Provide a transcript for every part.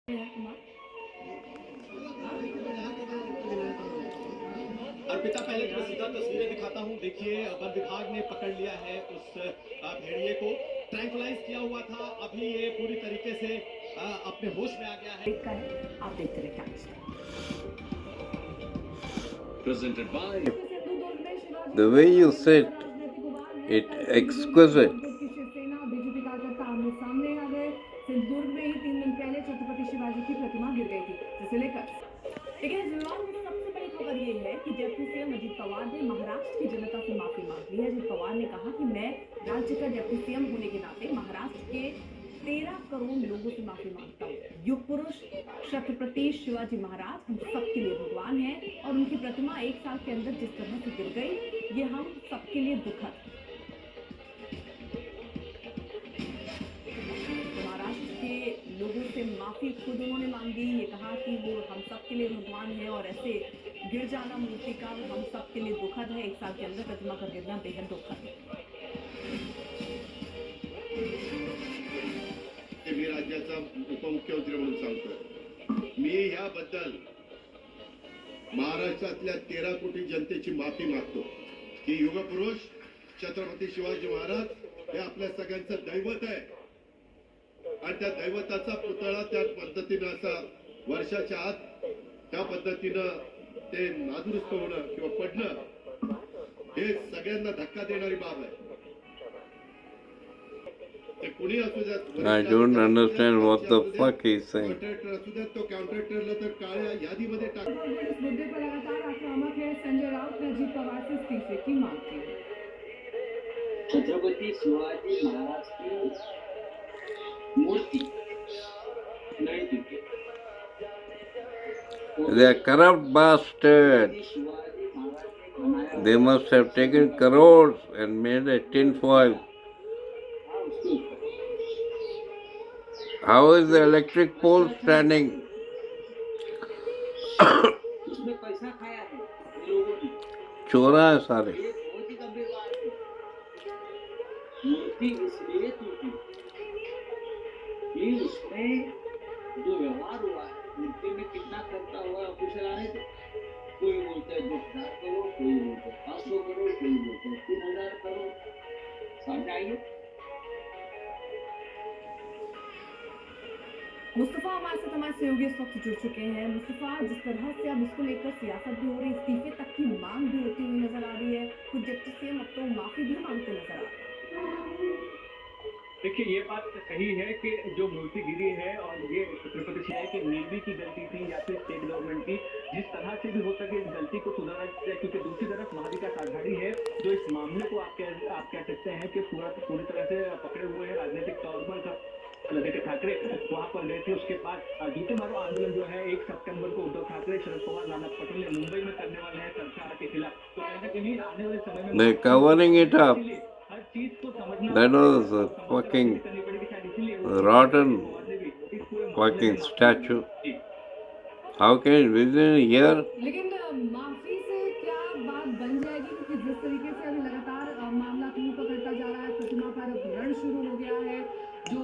अर्पिता, पहले तो सीधा तस्वीरें दिखाता हूँ। देखिए, वन विभाग ने पकड़ लिया है उस भेड़िए को। ट्रैंकुलाइज किया हुआ था, अभी ये पूरी तरीके से अपने होश में आ गया है। आप देखते रहे Presented by The way you said it, exquisite. BJP कार्यकर्ता आमने सामने आ गए। सिंधुदुर्ग में ही 3 दिन पहले छत्रपति शिवाजी की प्रतिमा गिर गई थी, जिसे लेकर लेकिन इस विवाद में सबसे बड़ी खबर ये है कि डिप्टी सीएम अजीत पवार ने महाराष्ट्र की जनता से माफी मांग ली है। अजीत पवार ने कहा कि मैं राज्य का डिप्टी सीएम होने के नाते महाराष्ट्र के 13 करोड़ लोगों से माफी मांगता हूँ। युग पुरुष छत्रपति शिवाजी महाराज हम सबके लिए भगवान हैं और उनकी प्रतिमा 1 साल के अंदर जिस तरह से गिर गई, ये हम सबके लिए दुखद। महाराष्ट्र के लोगों से माफी खुद उन्होंने मांगी। ये कहा कि वो हम सबके लिए भगवान है और ऐसे गिर जाना मूर्ति का हम सबके लिए दुखद है। 1 साल के अंदर प्रतिमा का गिरना बेहद दुखद है। मी राज्याचा उपमुख्यमंत्री म्हणून सांगतोय, मी याबद्दल महाराष्ट्रातल्या 13 कोटी जनतेची माफी मागतो की युगपुरुष छत्रपती शिवाजी महाराज हे आपल्या सगळ्यांचं दैवत आहे आणि त्या दैवताचा पुतळा त्या पद्धतीनं असा वर्षाच्या आत त्या पद्धतीनं ते नादुरुस्त होणं किंवा पडणं हे सगळ्यांना धक्का देणारी बाब आहे. I don't understand what the fuck he's saying. तो कॉन्ट्रॅक्टरला तर काळ्या यादीमध्ये टाक. इस मुद्दे पर लगातार आक्रामक है। संजय राउत ने अजीत पवार से इस्तीफे की मांग की। छत्रपति शिवाजी महाराज की मूर्ति नहीं टूटी। They are corrupt bastards. Shivaji Maharaj ने बनाया They must have taken crores and made a tinfoil. How is the electric pole standing? उसमें पैसा खाया है लोगों ने। चोरा है सारे. ये बहुत ही गंभीर बात है। मूर्ति इसलिए टूटी कि उसमें जो व्यवहार हुआ है, मूर्ति में कितना खर्चा हुआ ऑफिसर आने थे। कोई बोलते हैं 2000 करोड़, कोई बोलते हैं 500 करोड़, कोई बोलते हैं 3000 करोड़। सामने आइए। मुस्तफा हमारे सहयोगी इस वक्त जुड़ चुके हैं। मुस्तफा, जिस तरह से अब इसको लेकर सियासत भी हो रही, इस्तीफे तक की मांग भी होती हुई नजर आ रही है, कुछ डिप्टी सीएम अब तो माफी भी मांगते नजर आ रहे हैं। देखिए, ये बात सही है कि जो मूर्ति गिरी है और ये छत्रपति शिवाजी की नेवी की गलती थी या फिर स्टेट गवर्नमेंट की, जिस तरह से भी हो सके इस गलती को सुधारा जाए। क्योंकि दूसरी तरफ महाविकास आघाड़ी है जो इस मामले को आप कह सकते हैं कि पूरी तरह से पकड़े हुए हैं राजनीतिक तौर पर। आदित्य ठाकरे वहां पर गए थे। उसके बाद जूते मारो आंदोलन जो है 1 सितंबर को उद्धव ठाकरे, शरद पवार, नाना पटेल ने मुंबई में करने वाले हैं सरकार के खिलाफ। तो कहीं ना कहीं आने वाले समय में They're covering it up. हर चीज को समझना That was a fucking rotten fucking statue. How can it within a year? लेकिन माफी से क्या बात बन जाएगी? क्योंकि जिस तरीके से अभी लगातार मामला क्यों पकड़ता जा रहा है, प्रतिमा पर रण शुरू हो गया है। जो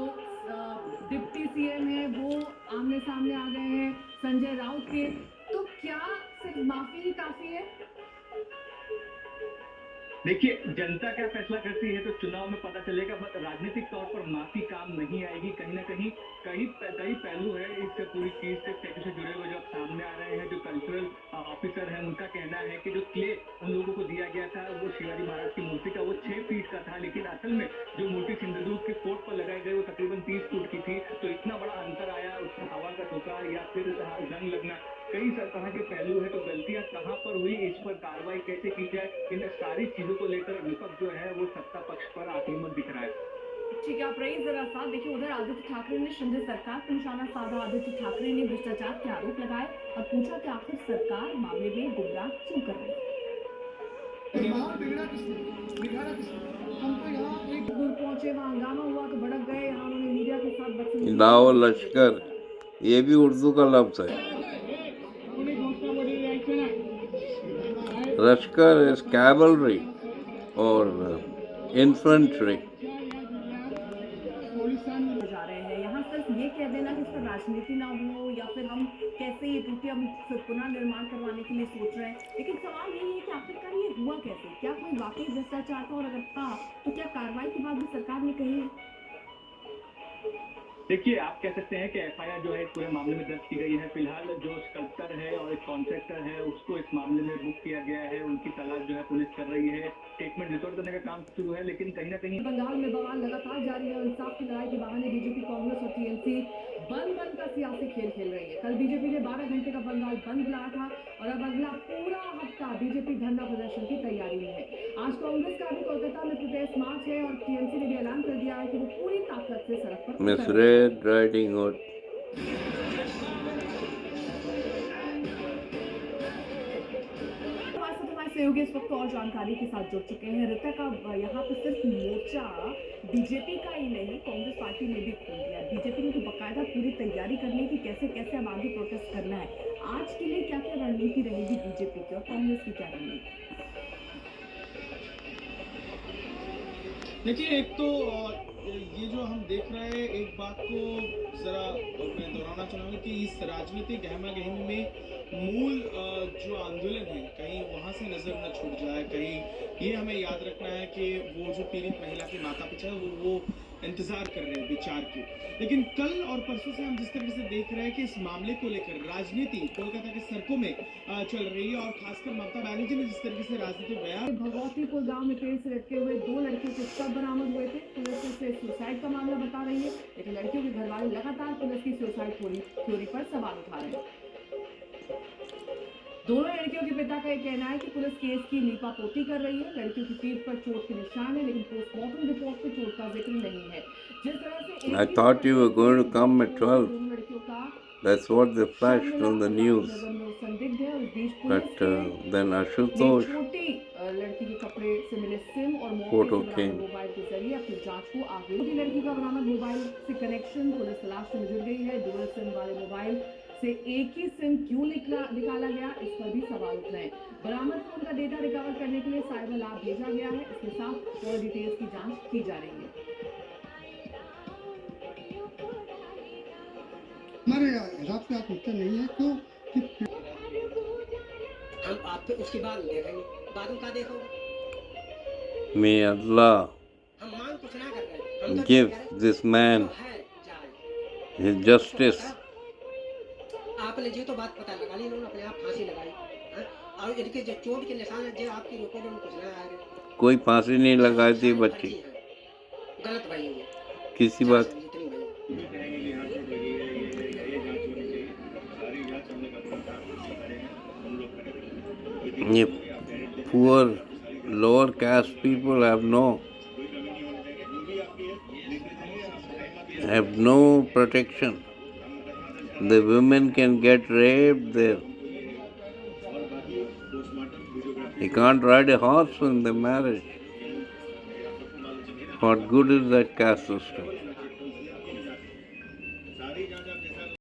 डिप्टी सीएम है वो आमने सामने आ गए हैं संजय राउत के, तो क्या सिर्फ माफी ही काफी है? देखिए, जनता क्या फैसला करती है तो चुनाव में पता चलेगा। बट राजनीतिक तौर पर माफी काम नहीं आएगी। कहीं ना कहीं कई पहलू है इस पूरी चीज से जुड़े हुए जो सामने आ रहे हैं। जो कल्चरल ऑफिसर हैं उनका कहना है कि जो क्ले उन लोगों को दिया गया था वो शिवाजी महाराज की मूर्ति का वो 6 फीट का था, लेकिन असल में जो मूर्ति सिंधुदुर्ग के फोर्ट पर लगाई गई वो तकरीबन 30 फुट की थी। तो इतना बड़ा अंतर आया, उसमें हवा का झोंका या फिर जंग लगना, कई तरह के पहलू है। तो गलतियां कहां पर हुई, इस पर कार्रवाई कैसे की जाए, इन सारी चीजों को लेकर विपक्ष जो है वो सत्ता पक्ष पर आक्रामक दिख रहा है। ठीक है, आप रही जरा साथ देखिए। उधर आदित्य ठाकरे ने शिंदे सरकार पर निशाना साधा। आदित्य ठाकरे ने भ्रष्टाचार के आरोप लगाए और पूछा कि आखिर सरकार मामले में गुमराह क्यों कर रही है। दूर पहुंचे, वहाँ हंगामा हुआ तो भड़क गए। यहाँ उन्होंने मीडिया के साथ बदतमीजी। दाव लश्कर, ये भी उर्दू का लफ्ज है. लश्कर is cavalry or infantry. जा रहे हैं। यहाँ सिर्फ ये कह देना कि इस पर राजनीति ना हो, या फिर हम कैसे ये टूटे हम फिर पुनर्निर्माण करवाने के लिए सोच रहे हैं। लेकिन सवाल यही है कि आखिरकार ये हुआ कैसे? क्या कोई वाकई भ्रष्टाचार था, और अगर था तो क्या कार्रवाई के बाद भी सरकार ने कही है? देखिए, आप कह सकते हैं कि एफआईआर जो है इस पूरे मामले में दर्ज की गई है। फिलहाल जो स्कल्प्टर है और एक कॉन्ट्रैक्टर है उसको इस मामले में बुक किया गया है। उनकी तलाश जो है पुलिस कर रही है। स्टेटमेंट रिकॉर्ड करने का काम शुरू है, लेकिन कहीं ना कहीं बंगाल में बवाल लगातार जारी है और इंसाफ की लड़ाई के बहाने बीजेपी, कांग्रेस और टीएमसी बंद का सियासी खेल खेल रही है। कल बीजेपी ने 12 घंटे का बंगाल बंद बुलाया था और अब अगला पूरा हफ्ता बीजेपी धरना प्रदर्शन की तैयारी में है। आज कांग्रेस का भी कोलकाता में प्रोटेस्ट मार्च है और टीएमसी ने भी ऐलान कर दिया है कि वो पूरी ताकत से सड़क पर Miss उतर आएगी। Red Riding Hood. हमारे सहयोगी इस वक्त और जानकारी के साथ जुड़ चुके हैं। ऋतिक, अब यहाँ पे सिर्फ मोर्चा बीजेपी का ही नहीं, कांग्रेस पार्टी ने भी खोल दिया है। बीजेपी ने तो बकायदा पूरी तैयारी कर ली कि कैसे कैसे अब आगे प्रोटेस्ट करना है। आज के लिए क्या क्या रणनीति रहेगी बीजेपी की और कांग्रेस की क्या रणनीति? देखिए, एक तो ये जो हम देख रहे हैं, एक बात को जरा मैं दोहराना चाहूँगा कि इस राजनीतिक गहमा गहमी में मूल जो आंदोलन है कहीं वहाँ से नजर न छूट जाए। कहीं ये हमें याद रखना है कि वो जो पीड़ित महिला के माता पिता है वो इंतजार कर रहे हैं विचार के। लेकिन कल और परसों से हम जिस तरीके से देख रहे हैं कि इस मामले को लेकर राजनीति कोलकाता के सड़कों में चल रही है और खासकर ममता बनर्जी ने जिस तरीके से राजनीतिक बयान। भगवतीपुर गांव में पेड़ से लटके हुए 2 लड़कियों के शव बरामद हुए थे। पुलिस इसे सुसाइड का मामला बता रही है, लेकिन लड़कियों के घर वाले लगातार पुलिस की सुसाइड थ्योरी पर सवाल उठा रहे हैं। दोनों लड़कियों के पिता का यह कहना है कि पुलिस केस की लीपापोती कर रही है। लड़कियों की पीठ पर चोट के निशान है, लेकिन पोस्टमार्टम रिपोर्ट में चोट का जिक्र नहीं है। जिस तरह से I thought you were going to come at 12. दोनों लड़कियों का That's what they flashed on the news. संदिग्ध है और इस बीच But पुलिस then ने Ashutosh, छोटी लड़की के कपड़े से मिले सिम और Photo मौके से came. बरामद मोबाइल के जरिए अपनी जांच को आगे। छोटी लड़की का बरामद मोबाइल से कनेक्शन पुलिस तलाश में जुट गई है। डुअल सिम वाले मोबाइल से एक ही सिम क्यों निकाला गया, इस पर भी सवाल उठ रहे हैं। बरामद फोन का डेटा रिकवर करने के लिए साइबर लैब भेजा गया है। इसके साथ और डिटेल्स की जांच की जा रही है। हमारे हिसाब से आप उत्तर नहीं है क्यों कि हम आप पे उसके बाद देखेंगे, बाद में क्या देखोगे? may Allah हम मांग कुछ ना कर रहे हैं, हम give this man है जाए। his justice. आपने जो तो बात पता लगा ली, इन्होंने अपने आप फांसी लगाई, हाँ? और इनके जो चोट के निशान है जो आपकी रिपोर्ट में कुछ ना आ रहे। कोई फांसी नहीं लगाई थी बच्ची, गलत भाई है किसी बात। जितनी भाई ये poor lower caste people have no protection. The women can get raped there. You can't ride a horse in the marriage. What good is that caste system?